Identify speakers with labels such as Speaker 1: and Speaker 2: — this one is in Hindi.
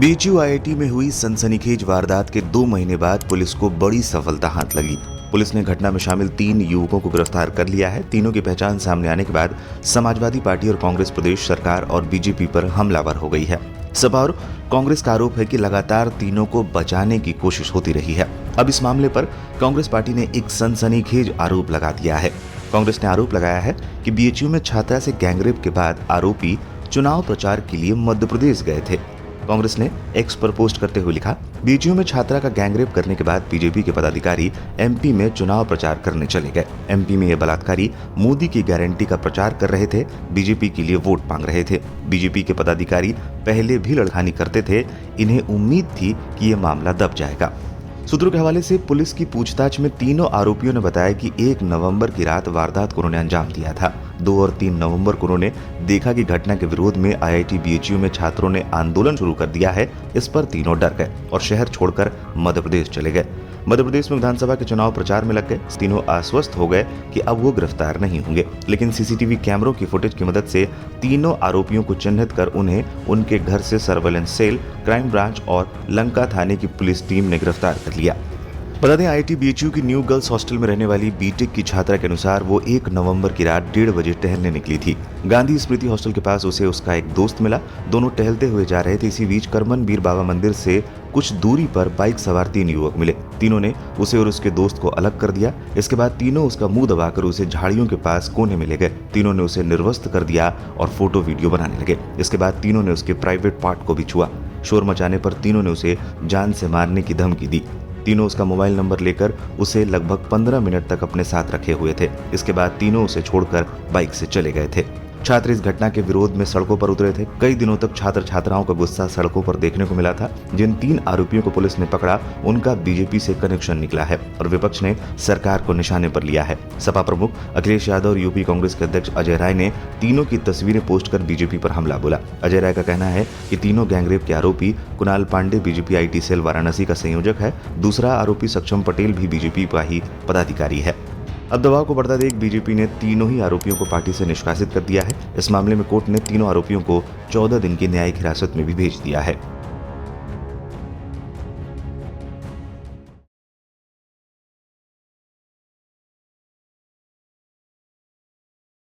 Speaker 1: बीएचयू आईआईटी में हुई सनसनीखेज वारदात के 2 महीने बाद पुलिस को बड़ी सफलता हाथ लगी। पुलिस ने घटना में शामिल 3 युवकों को गिरफ्तार कर लिया है। तीनों की पहचान सामने आने के बाद समाजवादी पार्टी और कांग्रेस प्रदेश सरकार और बीजेपी पर हमलावर हो गई है। सपा और कांग्रेस का आरोप है कि लगातार तीनों को बचाने की कोशिश होती रही है। अब इस मामले पर कांग्रेस पार्टी ने एक सनसनीखेज आरोप लगा दिया है। कांग्रेस ने आरोप लगाया है कि बीएचयू में छात्रा से गैंगरेप के बाद आरोपी चुनाव प्रचार के लिए मध्य प्रदेश गए थे। कांग्रेस ने एक्स पर पोस्ट करते हुए लिखा, बीएचयू में छात्रा का गैंगरेप करने के बाद बीजेपी के पदाधिकारी एमपी में चुनाव प्रचार करने चले गए। एमपी में ये बलात्कारी मोदी की गारंटी का प्रचार कर रहे थे, बीजेपी के लिए वोट मांग रहे थे। बीजेपी के पदाधिकारी पहले भी लड़खानी करते थे, इन्हें उम्मीद थी कि ये मामला दब जाएगा। सूत्रों के हवाले से पुलिस की पूछताछ में तीनों आरोपियों ने बताया कि 1 नवंबर की रात वारदात को उन्होंने अंजाम दिया था। 2 और 3 नवंबर को उन्होंने देखा कि घटना के विरोध में आईआईटी बीएचयू में छात्रों ने आंदोलन शुरू कर दिया है। इस पर तीनों डर गए और शहर छोड़कर मध्य प्रदेश चले गए। मध्य प्रदेश में विधानसभा के चुनाव प्रचार में लग गए। तीनों आश्वस्त हो गए कि अब वो गिरफ्तार नहीं होंगे, लेकिन सीसीटीवी कैमरों की फुटेज की मदद से तीनों आरोपियों को चिन्हित कर उन्हें उनके घर से सर्वेलेंस सेल, क्राइम ब्रांच और लंका थाने की पुलिस टीम ने गिरफ्तार कर लिया। बता दें, आईआईटी बीएचयू की न्यू गर्ल्स हॉस्टल में रहने वाली बीटेक की छात्रा के अनुसार वो 1 नवंबर की रात 1:30 बजे टहलने निकली थी। गांधी स्मृति हॉस्टल के पास उसे उसका एक दोस्त मिला। दोनों टहलते हुए जा रहे थे। इसी बीच करमन वीर बाबा मंदिर से कुछ दूरी पर बाइक सवार 3 युवक मिले। तीनों ने उसे और उसके दोस्त को अलग कर दिया। इसके बाद तीनों उसका मुंह दबाकर उसे झाड़ियों के पास कोने में ले गए। तीनों ने उसे निर्वस्त्र कर दिया और फोटो वीडियो बनाने लगे। इसके बाद तीनों ने उसके प्राइवेट पार्ट को भी छुआ। शोर मचाने पर तीनों ने उसे जान से मारने की धमकी दी। तीनों उसका मोबाइल नंबर लेकर उसे लगभग 15 मिनट तक अपने साथ रखे हुए थे। इसके बाद तीनों उसे छोड़कर बाइक से चले गए थे। छात्र इस घटना के विरोध में सड़कों पर उतरे थे। कई दिनों तक छात्र छात्राओं का गुस्सा सड़कों पर देखने को मिला था। जिन 3 आरोपियों को पुलिस ने पकड़ा, उनका बीजेपी से कनेक्शन निकला है और विपक्ष ने सरकार को निशाने पर लिया है। सपा प्रमुख अखिलेश यादव और यूपी कांग्रेस के अध्यक्ष अजय राय ने तीनों की तस्वीरें पोस्ट कर बीजेपी पर हमला बोला। अजय राय का कहना है कि तीनों गैंगरेप के आरोपी Kunal Pandey BJP IT cell Varanasi का संयोजक है। दूसरा आरोपी सक्षम पटेल भी बीजेपी का ही पदाधिकारी है। अब दबाव को बढ़ता देख बीजेपी ने तीनों ही आरोपियों को पार्टी से निष्कासित कर दिया है। इस मामले में कोर्ट ने तीनों आरोपियों को 14 दिन की न्यायिक हिरासत में भी भेज दिया है।